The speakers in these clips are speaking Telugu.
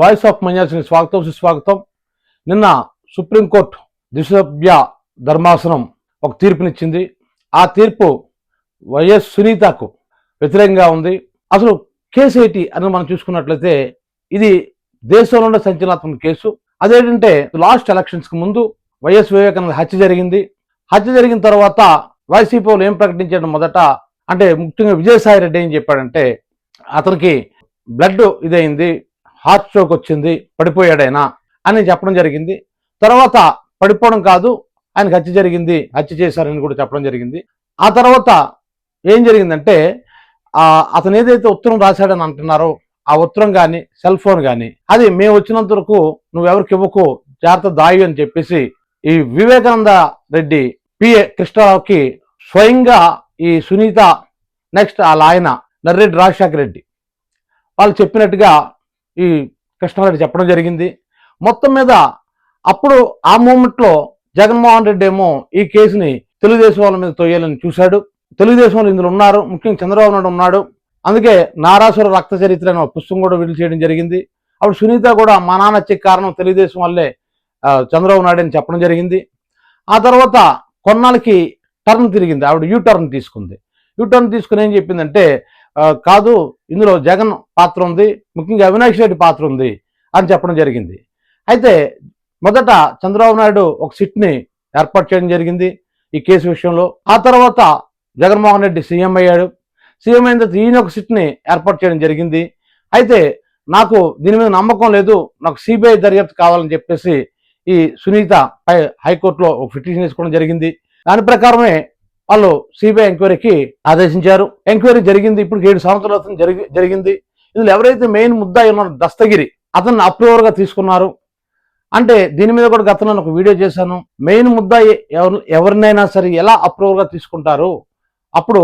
వాయిస్ ఆఫ్ మన్యాసిని స్వాగతం సుస్వాగతం. నిన్న సుప్రీంకోర్టు ద్విసభ్య ధర్మాసనం ఒక తీర్పునిచ్చింది. ఆ తీర్పు వైఎస్ సునీతకు వ్యతిరేకంగా ఉంది. అసలు కేసు ఏంటి అని మనం చూసుకున్నట్లయితే ఇది దేశంలోనే సంచలనాత్మక కేసు. అదేంటంటే లాస్ట్ ఎలక్షన్స్ కు ముందు వైఎస్ వివేకానంద హత్య జరిగింది. హత్య జరిగిన తర్వాత వైసీపీ వాళ్ళు ఏం ప్రకటించాడు మొదట అంటే ముఖ్యంగా విజయసాయి రెడ్డి ఏం చెప్పాడంటే అతనికి బ్లడ్ ఇదైంది, హార్ట్ స్ట్రోక్ వచ్చింది, పడిపోయాడైనా అని చెప్పడం జరిగింది. తర్వాత పడిపోవడం కాదు, ఆయనకు హత్య జరిగింది, హత్య చేశారని కూడా చెప్పడం జరిగింది. ఆ తర్వాత ఏం జరిగిందంటే అతను ఏదైతే ఉత్తరం రాశాడని అంటున్నారో ఆ ఉత్తరం కానీ సెల్ ఫోన్ కానీ అది మేము వచ్చినంత వరకు నువ్వెవరికి ఇవ్వకు, జాగ్రత్త దాయి అని చెప్పేసి ఈ వివేకానంద రెడ్డి పిఏ కృష్ణారావుకి స్వయంగా ఈ సునీత నెక్స్ట్ వాళ్ళ ఆయన నర్రెడ్డి రాజశేఖర రెడ్డి వాళ్ళు చెప్పినట్టుగా ఈ కృష్ణారెడ్డి చెప్పడం జరిగింది. మొత్తం మీద అప్పుడు ఆ మూమెంట్లో జగన్మోహన్ రెడ్డి ఏమో ఈ కేసుని తెలుగుదేశం వాళ్ళ మీద తోయాలని చూశాడు. తెలుగుదేశం వాళ్ళు ఇందులో ఉన్నారు, ముఖ్యంగా చంద్రబాబు నాయుడు ఉన్నాడు. అందుకే నారాసుర రక్త చరిత్ర అనే పుస్తకం కూడా విడుదల చేయడం జరిగింది. అప్పుడు సునీత కూడా మా నాన్న వచ్చే కారణం తెలుగుదేశం వల్లే చంద్రబాబు నాయుడు అని చెప్పడం జరిగింది. ఆ తర్వాత కొన్నాళ్ళకి టర్న్ తిరిగింది, ఆవిడ యూ టర్న్ తీసుకుంది. యూ టర్న్ తీసుకుని ఏం చెప్పిందంటే కాదు ఇందులో జగన్ పాత్ర ఉంది, ముఖ్యంగా అవినాష్ రెడ్డి పాత్ర ఉంది అని చెప్పడం జరిగింది. అయితే మొదట చంద్రబాబు నాయుడు ఒక సిట్ని ఏర్పాటు చేయడం జరిగింది ఈ కేసు విషయంలో. ఆ తర్వాత జగన్మోహన్ రెడ్డి సీఎం అయ్యాడు. సీఎం అయిన తర్వాత ఈయన ఒక సిట్ని ఏర్పాటు చేయడం జరిగింది. అయితే నాకు దీని మీద నమ్మకం లేదు, నాకు సిబిఐ దర్యాప్తు కావాలని చెప్పేసి ఈ సునీత హైకోర్టులో ఒక పిటిషన్ వేసుకోవడం జరిగింది. దాని ప్రకారమే వాళ్ళు సిబిఐ ఎంక్వైరీకి ఆదేశించారు. ఎంక్వైరీ జరిగింది, ఇప్పుడు 7 సంవత్సరాల జరిగింది. ఇందులో ఎవరైతే మెయిన్ ముద్దాయి ఉన్నారో దస్తగిరి, అతన్ని అప్రూవర్గా తీసుకున్నారు. అంటే దీని మీద కూడా గతంలో ఒక వీడియో చేశాను. మెయిన్ ముద్దాయి ఎవరినైనా సరే ఎలా అప్రూవర్గా తీసుకుంటారు, అప్పుడు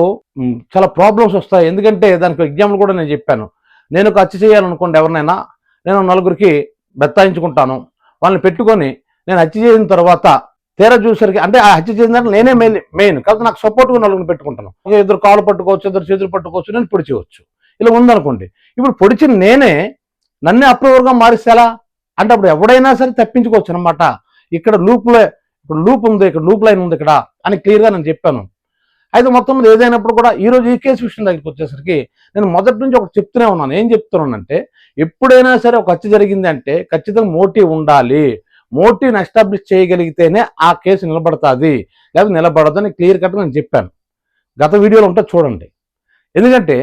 చాలా ప్రాబ్లమ్స్ వస్తాయి. ఎందుకంటే దానికి ఎగ్జాంపుల్ కూడా నేను చెప్పాను. నేను ఒక హత్య చేయాలనుకోండి ఎవరినైనా, నేను నలుగురికి బెత్తాయించుకుంటాను, వాళ్ళని పెట్టుకొని నేను హత్య చేసిన తర్వాత తీరా చూసరికి అంటే ఆ హత్య చేసిన దాంట్లో నేనే మెయిన్ కాబట్టి నాకు సపోర్ట్గా నలుగురిని పెట్టుకుంటాను. ఇద్దరు కాళ్ళు పట్టుకోవచ్చు, ఇద్దరు చేతులు పట్టుకోవచ్చు, నేను పొడిచేయవచ్చు. ఇలా ఉందనుకోండి. ఇప్పుడు పొడిచిన నేనే నన్నే అప్రూవర్గా మారిస్తేలా అంటే అప్పుడు ఎవడైనా సరే తప్పించుకోవచ్చు అనమాట. ఇక్కడ ఇప్పుడు లూప్ ఉంది, ఇక్కడ లూప్ లైన్ ఉంది ఇక్కడ అని క్లియర్గా నేను చెప్పాను. అయితే మొత్తం మీద ఏదైనప్పుడు కూడా ఈరోజు ఈ కేసు విషయం దగ్గరికి వచ్చేసరికి నేను మొదటి నుంచి ఒకటి చెప్తూనే ఉన్నాను. ఏం చెప్తున్నానంటే ఎప్పుడైనా సరే ఒక హత్య జరిగింది అంటే ఖచ్చితంగా మోటివ్ ఉండాలి. మోటివ్ని ఎస్టాబ్లిష్ చేయగలిగితేనే ఆ కేసు నిలబడుతుంది, లేకపోతే నిలబడదని క్లియర్ కట్గా నేను చెప్పాను. గత వీడియోలో ఉంటే చూడండి. ఎందుకంటే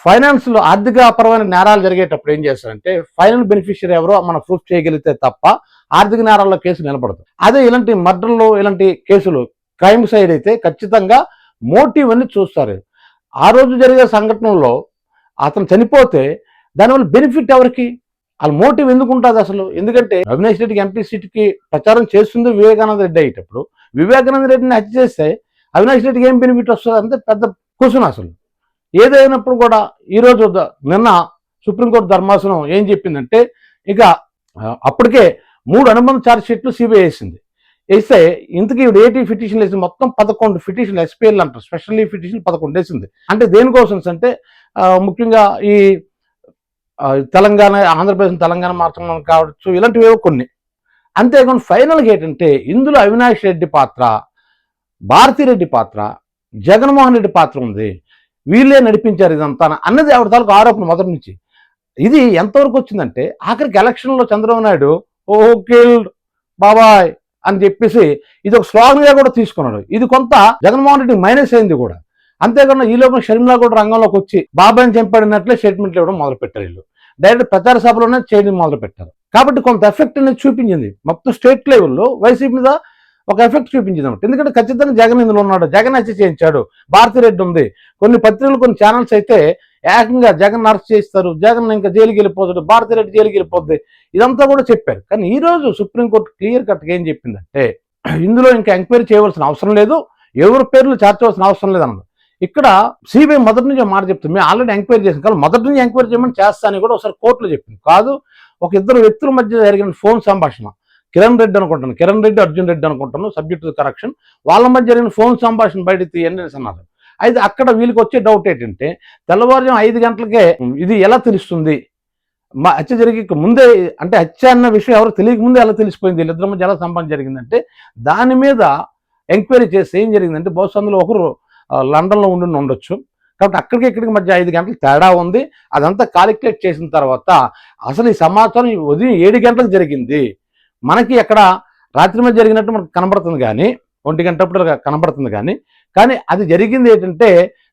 ఫైనాన్స్లో ఆర్థికపరమైన నేరాలు జరిగేటప్పుడు ఏం చేస్తారంటే ఫైనల్ బెనిఫిషియరీ ఎవరో మనం ప్రూఫ్ చేయగలిగితే తప్ప ఆర్థిక నేరాల్లో కేసు నిలబడదు. అదే ఇలాంటి మర్డర్లు ఇలాంటి కేసులు క్రైమ్ సైడ్ అయితే ఖచ్చితంగా మోటివ్ అని చూస్తారు. ఆ రోజు జరిగే సంఘటనలో అతను చనిపోతే దానివల్ల బెనిఫిట్ ఎవరికి, వాళ్ళ మోటివ్ ఎందుకు ఉంటుంది అసలు? ఎందుకంటే అవినాష్ రెడ్డికి ఎంపీ సీట్కి ప్రచారం చేస్తుంది వివేకానంద రెడ్డి అయ్యేటప్పుడు వివేకానంద రెడ్డిని హత్య చేస్తే అవినాష్ రెడ్డికి ఏం బెనిఫిట్ వస్తుంది అంటే పెద్ద క్వశ్చన్ అసలు. ఏదైనప్పుడు కూడా ఈరోజు నిన్న సుప్రీంకోర్టు ధర్మాసనం ఏం చెప్పిందంటే ఇక అప్పటికే 3 అనుబంధ ఛార్జ్ షీట్లు సిబిఐ వేసింది. వేస్తే ఇంతకీ ఏటీ పిటిషన్లు వేసింది, మొత్తం 11 పిటిషన్లు ఎస్పీఎల్ అంటారు, స్పెషల్ పిటిషన్ 11 వేసింది. అంటే దేనికోసం అంటే ముఖ్యంగా ఈ తెలంగాణ ఆంధ్రప్రదేశ్ తెలంగాణ మార్చడం కావచ్చు, ఇలాంటివి కొన్ని. అంతేకాని ఫైనల్గా ఏంటంటే ఇందులో అవినాష్ రెడ్డి పాత్ర, భారతిరెడ్డి పాత్ర, జగన్మోహన్ రెడ్డి పాత్ర ఉంది, వీళ్ళే నడిపించారు ఇదంతా అన్నది ఆవిడ తాలూకు ఆరోపణ మొదటి నుంచి. ఇది ఎంతవరకు వచ్చిందంటే ఆఖరికి ఎలక్షన్లో చంద్రబాబు నాయుడు ఓకే బాబాయ్ అని చెప్పేసి ఇది ఒక స్లోగన్గా కూడా తీసుకున్నాడు. ఇది కొంత జగన్మోహన్ రెడ్డి మైనస్ అయింది కూడా. అంతేకాకుండా ఈ లోపల షర్మిలా కూడా రంగంలోకి వచ్చి బాబాయ్ని చంపాడినట్లే స్టేట్మెంట్లు ఇవ్వడం మొదలుపెట్టారు. వీళ్ళు డైరెక్ట్ ప్రచార సభలోనే చేయడం మొదలుపెట్టారు. కాబట్టి కొంత ఎఫెక్ట్ అనేది చూపించింది. మొత్తం స్టేట్ లెవెల్లో వైసీపీ మీద ఒక ఎఫెక్ట్ చూపించింది అనమాట. ఎందుకంటే ఖచ్చితంగా జగన్ ఇందులో ఉన్నాడు, జగన్ హత్య చేయించాడు, భారతిరెడ్డి ఉంది. కొన్ని పత్రికలు కొన్ని ఛానల్స్ అయితే ఏకంగా జగన్ అరెస్ట్ చేస్తారు, జగన్ ఇంకా జైలుకి వెళ్ళిపోతాడు, భారతిరెడ్డి జైలుకి వెళ్ళిపోద్ది, ఇదంతా కూడా చెప్పారు. కానీ ఈ రోజు సుప్రీంకోర్టు క్లియర్ కట్గా ఏం చెప్పిందంటే ఇందులో ఇంకా ఎంక్వైరీ చేయవలసిన అవసరం లేదు, ఎవరి పేర్లు చేర్చవలసిన అవసరం లేదన్నది. ఇక్కడ సిబిఐ మొదటి నుంచి మాట చెప్తుంది, మేము ఆల్రెడీ ఎంక్వైరీ చేసాం కానీ మొదటి నుంచి ఎంక్వైరీ చేయమని చేస్తానని కూడా ఒకసారి కోర్టులో చెప్పింది. కాదు, ఒక ఇద్దరు వ్యక్తుల మధ్య జరిగిన ఫోన్ సంభాషణ, కిరణ్ రెడ్డి అనుకుంటాను, కిరణ్ రెడ్డి అర్జున్ రెడ్డి అనుకుంటాను, సబ్జెక్ట్ కరెక్షన్, వాళ్ళ మధ్య జరిగిన ఫోన్ సంభాషణ బయట తీయండి అన్నారు. అయితే అక్కడ వీళ్ళకి వచ్చే డౌట్ ఏంటంటే తెల్లవారుజాము 5 గంటలకే ఇది ఎలా తెలుస్తుంది మా హత్య జరిగి ముందే, అంటే హత్య అన్న విషయం ఎవరు తెలియక ముందే ఎలా తెలిసిపోయింది, వీళ్ళిద్దరి మధ్య ఎలా సంబంధం జరిగిందంటే దాని మీద ఎంక్వైరీ చేసి ఏం జరిగిందంటే బహుశా అందులో ఒకరు లండన్లో ఉండొచ్చు. కాబట్టి అక్కడికి ఇక్కడికి మధ్య 5 గంటలు తేడా ఉంది. అదంతా కాలిక్యులేట్ చేసిన తర్వాత అసలు ఈ సమాచారం ఉదయం 7 గంటలకు జరిగింది. మనకి ఎక్కడ రాత్రి మధ్య జరిగినట్టు మనకు కనబడుతుంది కానీ 1 గంటప్పుడు కనబడుతుంది కానీ అది జరిగింది ఏంటంటే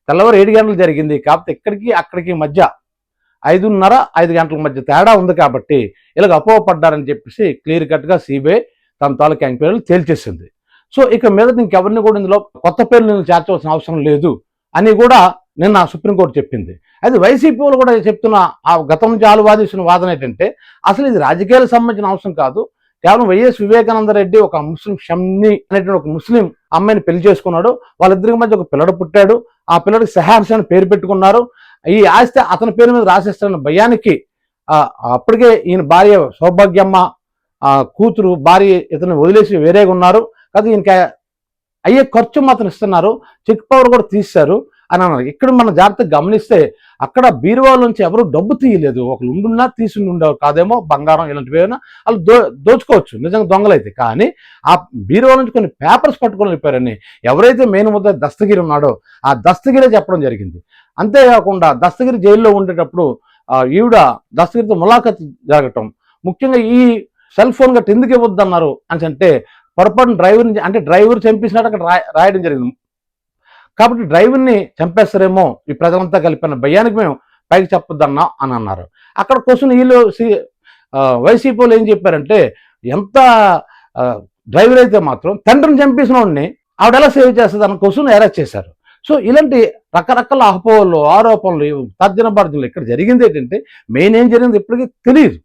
తెల్లవారు 7 గంటలు జరిగింది. కాకపోతే ఇక్కడికి అక్కడికి మధ్య 5:30, 5 గంటల మధ్య తేడా ఉంది కాబట్టి ఇలాగ అపోహపడ్డారని చెప్పేసి క్లియర్ కట్గా సిబిఐ తన తాలూకా ఎంక్వైరీలు తేల్చేసింది. సో ఇక మీద ఇంకెవరిని కూడా ఇందులో కొత్త పేర్లు చేర్చవలసిన అవసరం లేదు అని కూడా నిన్న సుప్రీంకోర్టు చెప్పింది. అయితే వైసీపీ వాళ్ళు కూడా చెప్తున్న ఆ గతం నుంచి వాదిస్తున్న వాదన ఏంటంటే అసలు ఇది రాజకీయాలకు సంబంధించిన అంశం కాదు, కేవలం వైఎస్ వివేకానంద రెడ్డి ఒక ముస్లిం షమ్ని అనేటువంటి ఒక ముస్లిం అమ్మాయిని పెళ్లి చేసుకున్నాడు. వాళ్ళిద్దరికి మధ్య ఒక పిల్లడు పుట్టాడు. ఆ పిల్లడికి సెహార్స్ అని పేరు పెట్టుకున్నారు. ఈ ఆస్తి అతని పేరు మీద రాసేస్తున్న భయానికి అప్పటికే ఈయన భార్య సౌభాగ్యమ్మ కూతురు భార్య ఇతను వదిలేసి వేరేగా ఉన్నారు. కాదు ఈయనకి అయ్యే ఖర్చు మాత్రం ఇస్తున్నారు, చెక్ పవర్ కూడా తీశారు అని అన్నారు. ఇక్కడ మనం జాగ్రత్తగా గమనిస్తే అక్కడ బీరువాల నుంచి ఎవరు డబ్బు తీయలేదు. ఒకరు ఉండున్నా తీసుకుని ఉండేవారు కాదేమో, బంగారం ఇలాంటివి ఏమైనా వాళ్ళు దోచుకోవచ్చు నిజంగా దొంగలైతే. కానీ ఆ బీరువాల నుంచి కొన్ని పేపర్స్ పట్టుకొని వెళ్ళిపోయారని ఎవరైతే మెయిన్ ముద్ద దస్తగిరి ఉన్నాడో ఆ దస్తగిరే చెప్పడం జరిగింది. అంతేకాకుండా దస్తగిరి జైల్లో ఉండేటప్పుడు ఈవిడ దస్తగిరితో ములాఖత్ జరగటం, ముఖ్యంగా ఈ సెల్ ఫోన్ గట్టి ఎందుకు ఇవ్వద్దు అన్నారు అని అంటే పొరపాటున డ్రైవర్ని, అంటే డ్రైవర్ చంపేసినట్టు అక్కడ రాయడం జరిగింది. కాబట్టి డ్రైవర్ని చంపేస్తారేమో ఈ ప్రజలంతా కలిపిన భయానికి మేము పైకి చెప్పొద్దన్నాం అని అన్నారు. అక్కడ క్వశ్చన్ వీళ్ళు వైసీపీ వాళ్ళు ఏం చెప్పారంటే ఎంత డ్రైవర్ అయితే మాత్రం తండ్రిని చంపేసిన వాడిని ఆవిడ ఎలా సేవ్ చేస్తుంది అన్న క్వశ్చన్ అరెస్ట్ చేశారు. సో ఇలాంటి రకరకాల అపోహలు ఆరోపణలు తర్జన భర్జనలు ఇక్కడ జరిగింది ఏంటంటే మెయిన్ ఏం జరిగింది ఇప్పటికీ తెలియదు.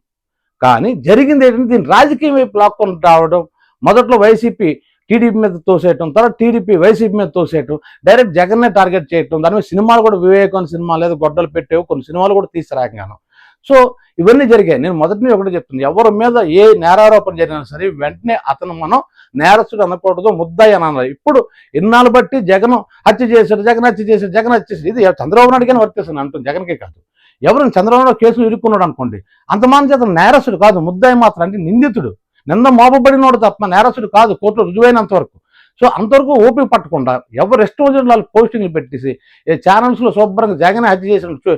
కానీ జరిగింది ఏంటంటే దీన్ని రాజకీయం వైపు లాక్కొని రావడం, మొదట్లో వైసీపీ టీడీపీ మీద తోసేయటం, తర్వాత టీడీపీ వైసీపీ మీద తోసేయటం, డైరెక్ట్ జగన్నే టార్గెట్ చేయటం, దాని మీద సినిమాలు కూడా వివేకం సినిమా లేదా గొడ్డలు పెట్టేవి కొన్ని సినిమాలు కూడా తీసిరాగాను. సో ఇవన్నీ జరిగాయి. నేను మొదటి ఒకటి చెప్తున్నాను, ఎవరి మీద ఏ నేరారోపణ జరిగినా సరే వెంటనే అతను మనం నేరస్తుడు అనకూడదు, ముద్దాయి అని అన్నారు. ఇప్పుడు ఇన్నాళ్ళు బట్టి జగన్ హత్య చేశాడు, జగన్ హత్య చేశాడు, జగన్ హత్య చేశాడు, ఇది చంద్రబాబు నాయుడు కానీ వర్తిస్తుంది అంటుంది, జగన్కే కాదు. ఎవరైనా చంద్రబాబు నాయుడు కేసులు ఇరుక్కున్నాడు అనుకోండి, అంతమంది అతను నేరస్తుడు కాదు, ముద్దాయి మాత్రం, అంటే నిందితుడు, నింద మోపబడినోడు తప్ప నేరస్తుడు కాదు కోర్టులో రుజువైనంత వరకు. సో అంతవరకు ఓపిక పట్టకుండా ఎవరు ఇష్టం వచ్చిన వాళ్ళు పోస్టింగ్లు పెట్టేసి ఛానల్స్లో శుభ్రంగా జగన్ హత్య చేసిన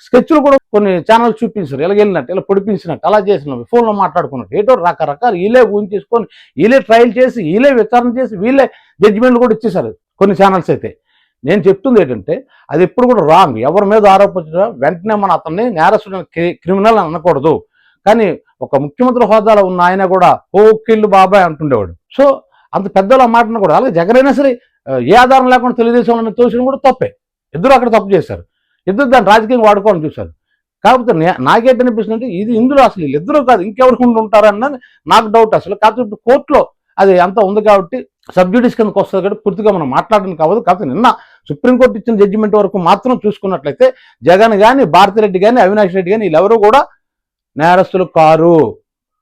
స్కెచ్లు కూడా కొన్ని ఛానల్స్ చూపించారు, ఇలా వెళ్ళినట్టు ఇలా పొడిపించినట్టు అలా చేసినట్టు ఫోన్లో మాట్లాడుకున్నట్టు ఏటో రకరకాలు వీళ్ళే ఊహించేసుకొని వీళ్ళే ట్రయల్ చేసి వీళ్ళే విచారణ చేసి వీళ్ళే జడ్జిమెంట్లు కూడా ఇచ్చేశారు కొన్ని ఛానల్స్ అయితే. నేను చెప్తుంది ఏంటంటే అది ఎప్పుడు కూడా రాంగ్. ఎవరి మీద ఆరోపించడం వెంటనే మన అతన్ని నేరస్తుడు క్రిమినల్ అని అనకూడదు. కానీ ఒక ముఖ్యమంత్రి హోదాలో ఉన్న ఆయన కూడా ఓకిళ్ళు బాబాయ్ అంటుండేవాడు. సో అంత పెద్దల మాటను కూడా, అలాగే జగన్ అయినా సరే ఏ ఆధారం లేకుండా తెలుగుదేశంలో తోసిన కూడా తప్పే. ఇద్దరు అక్కడ తప్పు చేశారు, ఇద్దరు దాన్ని రాజకీయంగా వాడుకోవాలని చూశారు. కాకపోతే నాకేంటనిపిస్తుందంటే ఇది ఇందులో అసలు వీళ్ళిద్దరూ కాదు ఇంకెవరికి ఉంటారన్నది నాకు డౌట్ అసలు. కాకపోతే ఇప్పుడు కోర్టులో అది అంతా ఉంది కాబట్టి సబ్జుడిస్ కిందకు వస్తుంది కాబట్టి పూర్తిగా మనం మాట్లాడడం కావద్దు. కాకపోతే నిన్న సుప్రీంకోర్టు ఇచ్చిన జడ్జిమెంట్ వరకు మాత్రం చూసుకున్నట్లయితే జగన్ కానీ భారతిరెడ్డి కానీ అవినాష్ రెడ్డి కానీ వీళ్ళెవరూ కూడా నేరస్తులు కారు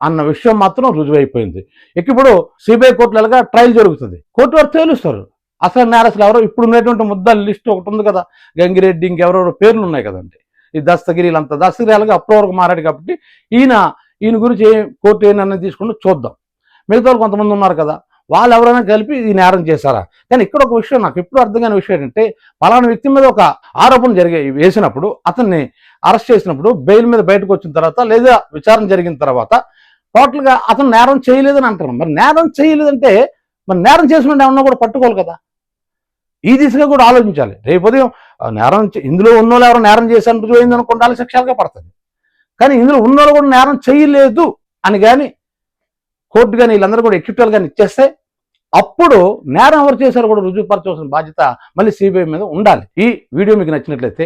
అన్న విషయం మాత్రం రుజువైపోయింది. ఇప్పుడు సిబిఐ కోర్టులుగా ట్రయల్ జరుగుతుంది, కోర్టు వారు తేలుస్తారు అసలు నేరస్తులు ఎవరో. ఇప్పుడు ఉన్నటువంటి ముద్దాల లిస్టు ఒకటి ఉంది కదా, గంగిరెడ్డి ఇంకెవరెవరో పేర్లు ఉన్నాయి కదండి, ఈ దస్తగిరి ఇలాంతా. దస్తగిరి అలాగే అప్రూవర్గా మారాడు కాబట్టి ఈయన గురించి కోర్టు ఏ నిర్ణయం తీసుకుంటూ చూద్దాం. మిగతా కొంతమంది ఉన్నారు కదా, వాళ్ళు ఎవరైనా కలిపి ఈ నేరం చేశారా. కానీ ఇక్కడ ఒక విషయం నాకు ఎప్పుడు అర్థం కాని విషయం ఏంటంటే పలానా వ్యక్తి మీద ఒక ఆరోపణ వేసినప్పుడు అతన్ని అరెస్ట్ చేసినప్పుడు బెయిల్ మీద బయటకు వచ్చిన తర్వాత లేదా విచారణ జరిగిన తర్వాత టోటల్గా అతను నేరం చేయలేదని అంటారు. మరి నేరం చేయలేదంటే మరి నేరం చేసిన ఏమన్నా కూడా పట్టుకోవాలి కదా. ఈ దిశగా కూడా ఆలోచించాలి. రేపు ఉదయం నేరం ఇందులో ఉన్నోళ్ళు ఎవరు నేరం చేశాను రుజువైంది అనుకుంటే శిక్షలుగా పడుతుంది. కానీ ఇందులో ఉన్నోళ్ళు కూడా నేరం చేయలేదు అని కానీ కోర్టు కానీ వీళ్ళందరూ కూడా ఎక్విటల్ కానీ ఇచ్చేస్తే అప్పుడు నేరం ఎవరు చేశారు కూడా రుజువుపరచవలసిన బాధ్యత మళ్ళీ సిబిఐ మీద ఉండాలి. ఈ వీడియో మీకు నచ్చినట్లయితే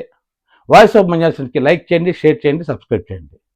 వాయిస్ ఆఫ్ మంజాల్సన్కి లైక్ చేయండి, షేర్ చేయండి, సబ్స్క్రైబ్ చేయండి.